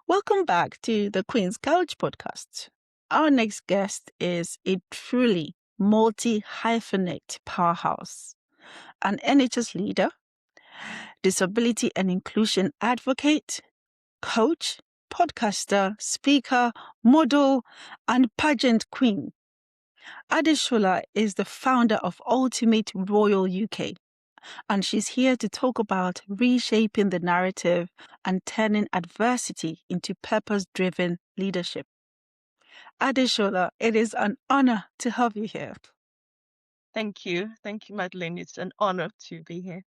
Welcome back to the Queen's Couch podcast. Our next guest is a truly multi-hyphenate powerhouse, an NHS leader, disability and inclusion advocate, coach, podcaster, speaker, model, and pageant queen. Adeshola is the founder of Ultimate Royal UK, and she's here to talk about reshaping the narrative and turning adversity into purpose-driven leadership. Adeshola, it is an honor to have you here. Thank you. Thank you, Madeline. It's an honor to be here.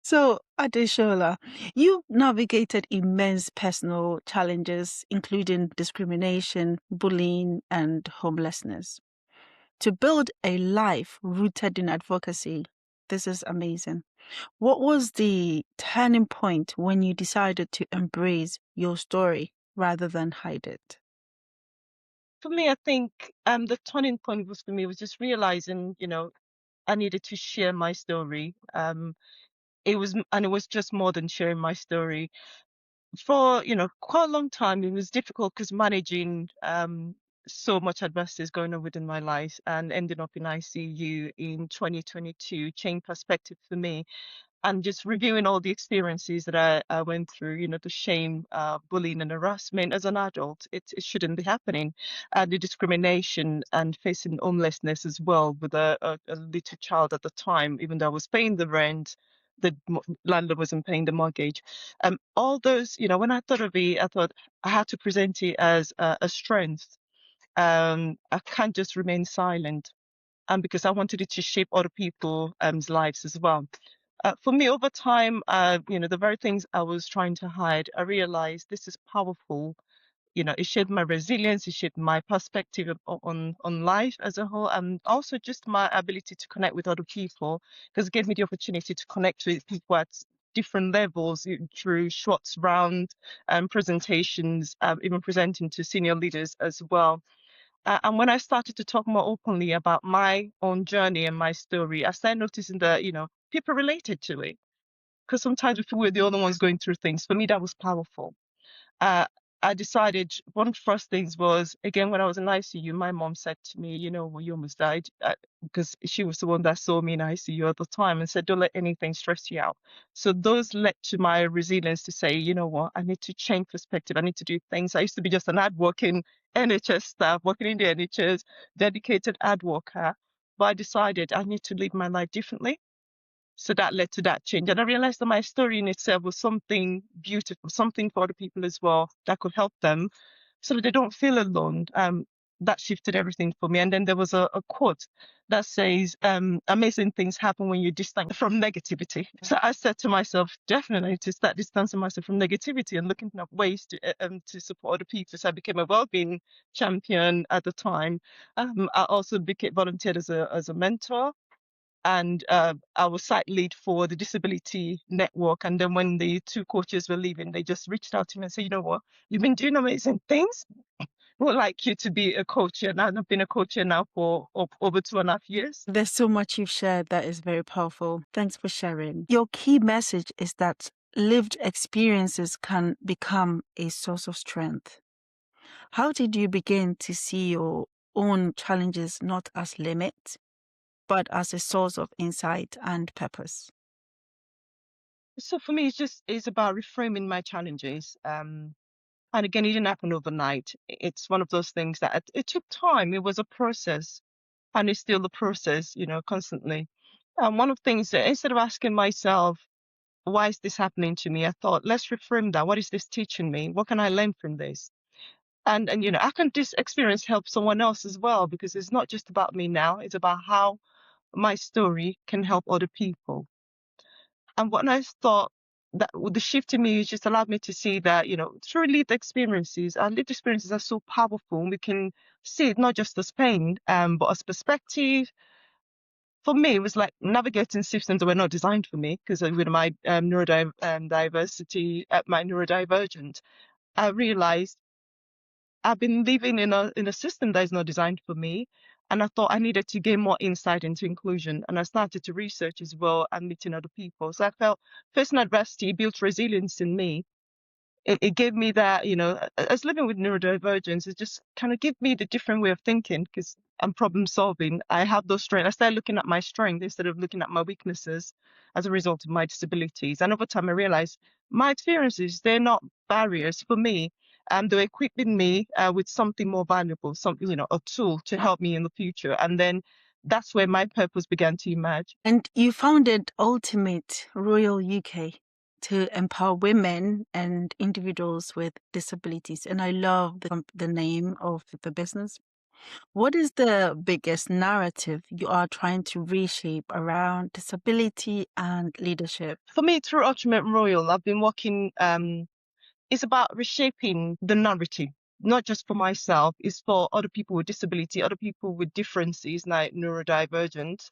So, Adeshola, you navigated immense personal challenges, including discrimination, bullying, and homelessness. To build a life rooted in advocacy, this is amazing. What was the turning point when you decided to embrace your story rather than hide it? For me, I think the turning point was for me was just realizing, I needed to share my story. It was just more than sharing my story. For, quite a long time, it was difficult because managing so much adversity is going on within my life and ending up in ICU in 2022 changed perspective for me. And just reviewing all the experiences that I went through, the shame, bullying and harassment as an adult, it shouldn't be happening. And the discrimination and facing homelessness as well with a little child at the time, even though I was paying the rent, the landlord wasn't paying the mortgage. All those, when I thought of it, I thought I had to present it as a strength. I can't just remain silent. Because I wanted it to shape other people's lives as well. For me, over time, the very things I was trying to hide, I realized this is powerful. It shaped my resilience, it shaped my perspective on life as a whole, and also just my ability to connect with other people, because it gave me the opportunity to connect with people at different levels through short round presentations, even presenting to senior leaders as well. And when I started to talk more openly about my own journey and my story, I started noticing that, people related to it. Because sometimes we feel we're the only ones going through things. For me, that was powerful. Uh, I decided one of the first things was, again, when I was in ICU, my mom said to me, well, you almost died. Because she was the one that saw me in ICU at the time and said, don't let anything stress you out. So those led to my resilience to say, you know what, I need to change perspective. I need to do things. I used to be just an ad working NHS staff, working in the NHS, dedicated ad worker. But I decided I need to live my life differently. So that led to that change. And I realized that my story in itself was something beautiful, something for other people as well that could help them so that they don't feel alone. That shifted everything for me. And then there was a quote that says, amazing things happen when you distance from negativity. So I said to myself, definitely to start distancing myself from negativity and looking at ways to support other people. So I became a well-being champion at the time. I also became volunteered as a mentor. And I was site lead for the disability network. And then when the two coaches were leaving, they just reached out to me and said, you know what, you've been doing amazing things. We would like you to be a coach here. And I've been a coach here now for over 2.5 years. There's so much you've shared that is very powerful. Thanks for sharing. Your key message is that lived experiences can become a source of strength. How did you begin to see your own challenges not as limits, but as a source of insight and purpose? So for me, it's about reframing my challenges. And again, it didn't happen overnight. It's one of those things that it took time. It was a process, and it's still a process, constantly. And one of the things that instead of asking myself, why is this happening to me? I thought, let's reframe that. What is this teaching me? What can I learn from this? And how can this experience help someone else as well? Because it's not just about me now. It's about how my story can help other people. And what I thought that the shift in me just allowed me to see that, through lived experiences, our lived experiences are so powerful. We can see it not just as pain, but as perspective. For me, it was like navigating systems that were not designed for me because with my neurodiversity, my neurodivergent, I realized I've been living in a system that is not designed for me. And I thought I needed to gain more insight into inclusion. And I started to research as well and meeting other people. So I felt facing adversity built resilience in me. it gave me that, as living with neurodivergence, it just kind of gave me the different way of thinking because I'm problem solving. I have those strengths. I started looking at my strengths instead of looking at my weaknesses as a result of my disabilities. And over time, I realized my experiences, they're not barriers for me. They're equipping me with something more valuable, something, a tool to help me in the future. And then that's where my purpose began to emerge. And you founded Ultimate Royal UK to empower women and individuals with disabilities. And I love the name of the business. What is the biggest narrative you are trying to reshape around disability and leadership? For me, through Ultimate Royal, I've been working, it's about reshaping the narrative, not just for myself, it's for other people with disability, other people with differences like neurodivergent.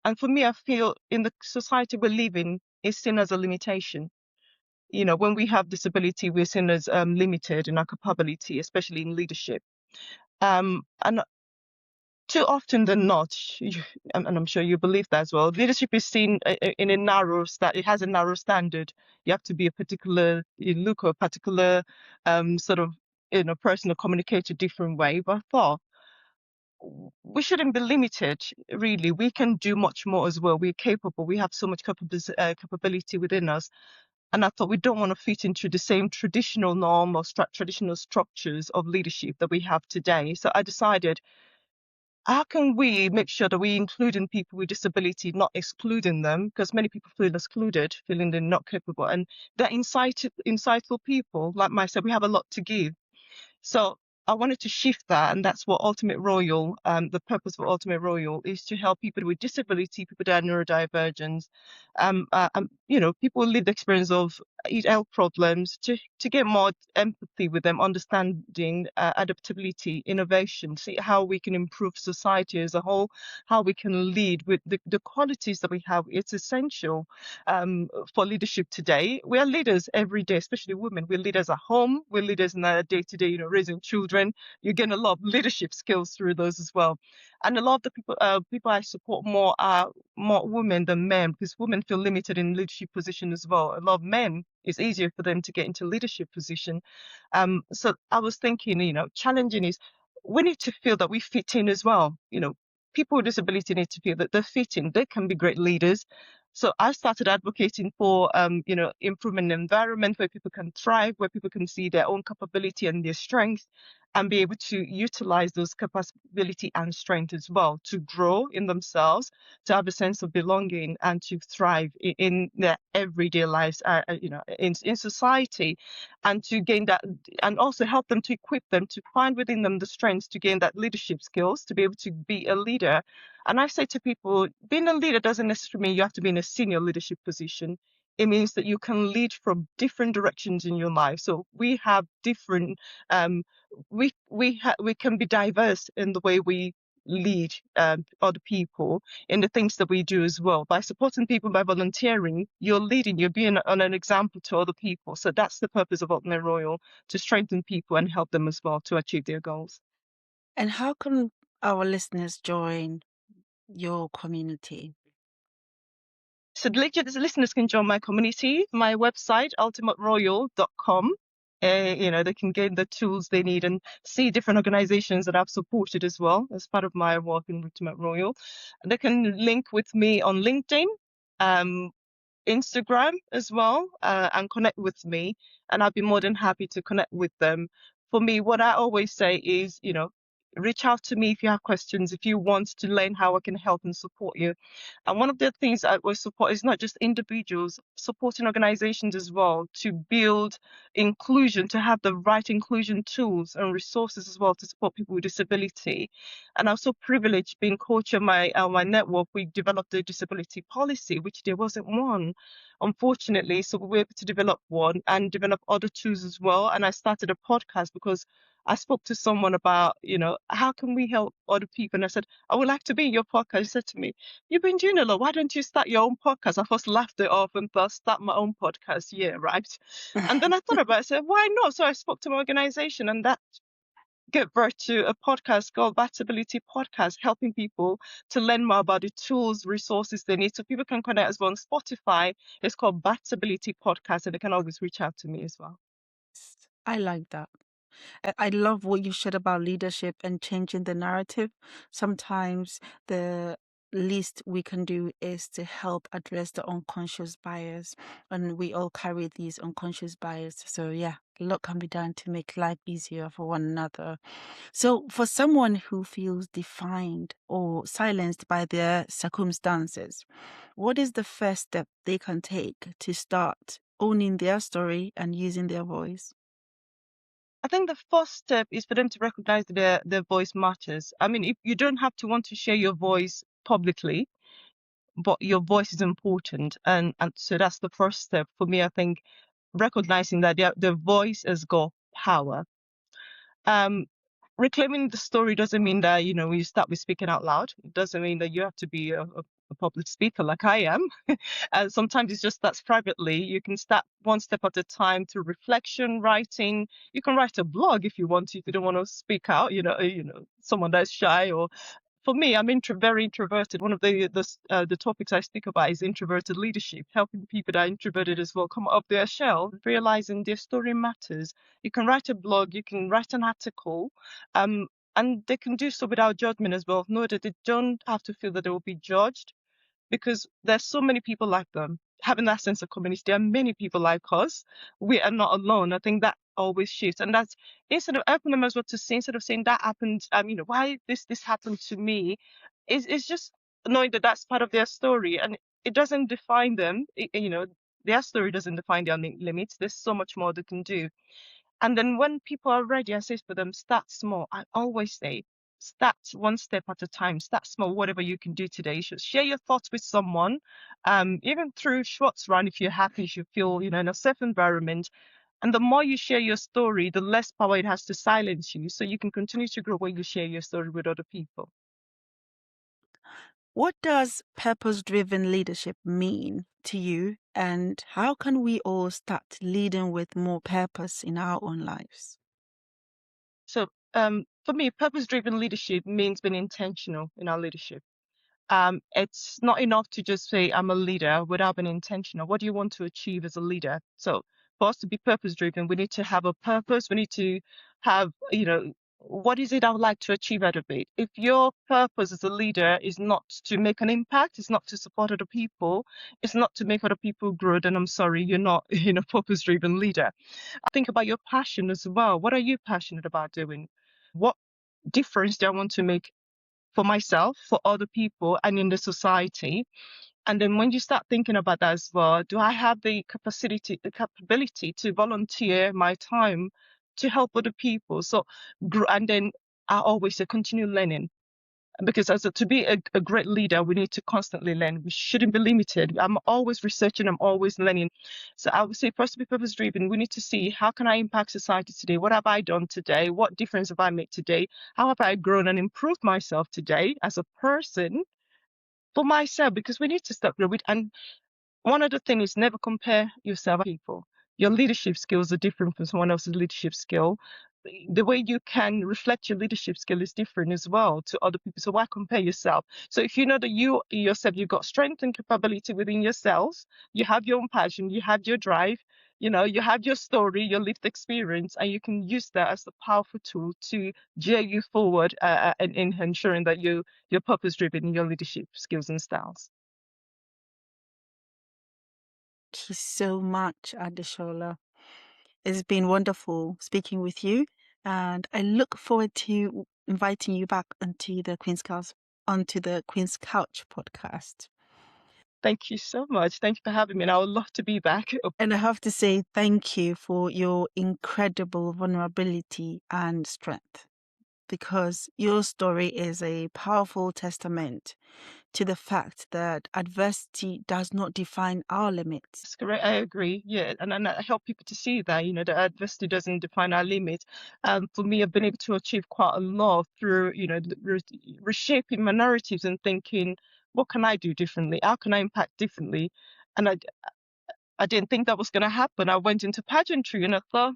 And for me, I feel in the society we're living is seen as a limitation. When we have disability, we're seen as limited in our capability, especially in leadership. And too often than not, and I'm sure you believe that as well, leadership is seen in a it has a narrow standard. You have to be you look or a particular sort of person or communicate a different way. But I thought we shouldn't be limited, really. We can do much more as well. We're capable. We have so much capability within us. And I thought we don't want to fit into the same traditional norm or traditional structures of leadership that we have today. So I decided, how can we make sure that we including people with disability, not excluding them? Because many people feel excluded, feeling they're not capable. And they're insightful people like myself. We have a lot to give. So I wanted to shift that, and that's what Ultimate Royal, the purpose for Ultimate Royal is to help people with disability, people that are neurodivergent, people with lived experience of health problems, to get more empathy with them, understanding, adaptability, innovation, see how we can improve society as a whole, how we can lead with the qualities that we have. It's essential for leadership today. We are leaders every day, especially women. We're leaders at home. We're leaders in our day-to-day, raising children. You gain a lot of leadership skills through those as well. And a lot of the people I support more are more women than men, because women feel limited in leadership position as well. A lot of men, it's easier for them to get into leadership position. So I was thinking, challenging is we need to feel that we fit in as well. People with disability need to feel that they're fit in. They can be great leaders. So I started advocating for, improving an environment where people can thrive, where people can see their own capability and their strength, and be able to utilize those capability and strength as well to grow in themselves, to have a sense of belonging, and to thrive in their everyday lives, in society, and to gain that, and also help them to equip them to find within them the strengths to gain that leadership skills to be able to be a leader. And I say to people, being a leader doesn't necessarily mean you have to be in a senior leadership position. It means that you can lead from different directions in your life. So we have different, we can be diverse in the way we lead other people in the things that we do as well. By supporting people, by volunteering, you're leading, you're being an example to other people. So that's the purpose of Ultimate Royal, to strengthen people and help them as well to achieve their goals. And how can our listeners join your community? So the listeners can join my community, my website, ultimateroyal.com. They can gain the tools they need and see different organizations that I've supported as well as part of my work in Ultimate Royal. They can link with me on LinkedIn, Instagram as well, and connect with me. And I'll be more than happy to connect with them. For me, what I always say is, reach out to me if you have questions, if you want to learn how I can help and support you. And one of the things I will support is not just individuals, supporting organizations as well, to build inclusion, to have the right inclusion tools and resources as well to support people with disability. And I'm so privileged being coach of my network. We developed a disability policy, which there wasn't one, unfortunately. So we were able to develop one and develop other tools as well. And I started a podcast because I spoke to someone about, how can we help other people? And I said, I would like to be in your podcast. He said to me, you've been doing a lot. Why don't you start your own podcast? I first laughed it off and thought, start my own podcast. Yeah, right. And then I thought about it. I said, why not? So I spoke to my organization, and that give birth to a podcast called Batability Podcast, helping people to learn more about the tools, resources they need. So people can connect as well on Spotify. It's called Batability Podcast, and they can always reach out to me as well. I like that. I love what you said about leadership and changing the narrative. Sometimes the least we can do is to help address the unconscious bias, and we all carry these unconscious bias. So yeah, a lot can be done to make life easier for one another. So for someone who feels defined or silenced by their circumstances, what is the first step they can take to start owning their story and using their voice? I think the first step is for them to recognize their voice matters. I mean, if you don't have to want to share your voice publicly, but your voice is important, and so that's the first step for me. I think recognizing that their voice has got power. Um, Reclaiming the story doesn't mean that you start with speaking out loud. It doesn't mean that you have to be a public speaker like I am. Sometimes it's just that's privately. You can start one step at a time through reflection, writing. You can write a blog if you want to. If you don't want to speak out, someone that's shy. Or for me, I'm very introverted. One of the topics I speak about is introverted leadership, helping people that are introverted as well come up their shell, realizing their story matters. You can write a blog, you can write an article, um, and they can do so without judgment as well. Know that they don't have to feel that they will be judged, because there's so many people like them. Having that sense of community, there are many people like us. We are not alone. I think that always shifts, and that's instead of helping them as well to see, instead of saying that happened, why this happened to me, is just knowing that that's part of their story, and it doesn't define them. Their story doesn't define their limits. There's so much more they can do. And then when people are ready, I say for them, start small. I always say, start one step at a time. Start small, whatever you can do today. You should share your thoughts with someone, even through shorts run if you're happy, if you feel, in a safe environment. And the more you share your story, the less power it has to silence you. So you can continue to grow when you share your story with other people. What does purpose-driven leadership mean to you, and how can we all start leading with more purpose in our own lives? So for me, purpose-driven leadership means being intentional in our leadership. It's not enough to just say I'm a leader without being intentional. What do you want to achieve as a leader? So for us to be purpose driven, we need to have a purpose. We need to have, what is it I would like to achieve out of it? If your purpose as a leader is not to make an impact, it's not to support other people, it's not to make other people grow, then I'm sorry, you're not a purpose driven leader. Think about your passion as well. What are you passionate about doing? What difference do I want to make for myself, for other people, and in the society? And then when you start thinking about that as well, do I have the capability to volunteer my time to help other people? So, and then I always say continue learning, because to be a great leader, we need to constantly learn. We shouldn't be limited. I'm always researching, I'm always learning. So I would say, first, to be purpose driven, we need to see, how can I impact society today? What have I done today? What difference have I made today? How have I grown and improved myself today as a person for myself? Because we need to start growing. And one other thing is, never compare yourself to people. Your leadership skills are different from someone else's leadership skill. The way you can reflect your leadership skill is different as well to other people. So why compare yourself? So if you know that you yourself, you've got strength and capability within yourself, you have your own passion, you have your drive, you have your story, your lived experience, and you can use that as a powerful tool to gear you forward, and in ensuring that you're purpose driven in your leadership skills and styles. Thank you so much, Adeshola. It's been wonderful speaking with you, and I look forward to inviting you back onto the Queen's Couch podcast. Thank you so much. Thank you for having me, and I would love to be back. And I have to say thank you for your incredible vulnerability and strength, because your story is a powerful testament to the fact that adversity does not define our limits. That's correct. I agree. Yeah, and I help people to see that that adversity doesn't define our limit. For me, I've been able to achieve quite a lot through reshaping my narratives and thinking, what can I do differently? How can I impact differently? And I didn't think that was going to happen. I went into pageantry and I thought,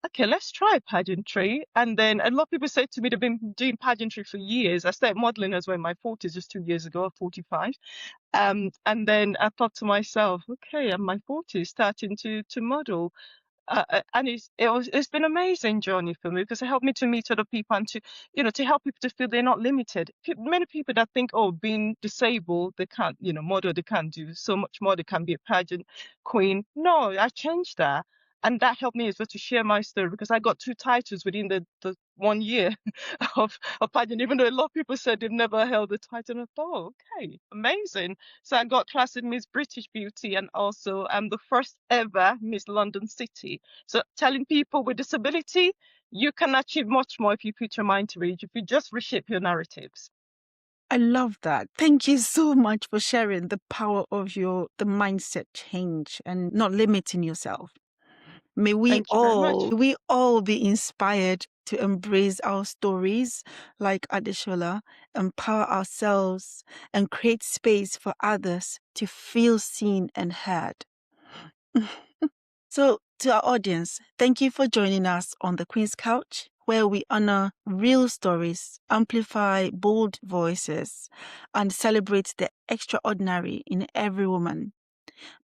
okay, let's try pageantry. And then a lot of people said to me they've been doing pageantry for years. I started modeling as well in my 40s, just 2 years ago, 45. And then I thought to myself, okay, I'm my 40s, starting to model. And it's been an amazing journey for me because it helped me to meet other people and to help people to feel they're not limited. Many people that think, oh, being disabled, they can't, model, they can't do so much more, they can be a pageant queen. No, I changed that. And that helped me as well to share my story because I got 2 titles within the 1 year of pageant, even though a lot of people said they've never held the title. And I thought, oh, okay, amazing. So I got classed Miss British Beauty and also I'm the first ever Miss London City. So telling people with disability, you can achieve much more if you put your mind to it, if you just reshape your narratives. I love that. Thank you so much for sharing the power of the mindset change and not limiting yourself. May Thank you very much. we all be inspired to embrace our stories like Adeshola, empower ourselves, and create space for others to feel seen and heard. So, to our audience, thank you for joining us on the Queen's Couch, where we honor real stories, amplify bold voices, and celebrate the extraordinary in every woman.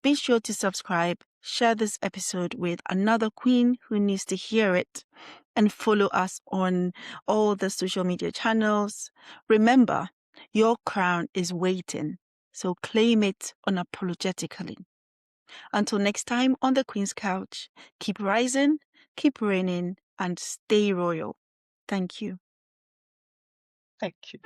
Be sure to subscribe, share this episode with another queen who needs to hear it, and follow us on all the social media channels. Remember, your crown is waiting, so claim it unapologetically. Until next time on the Queen's Couch, keep rising, keep reigning, and stay royal. Thank you. Thank you.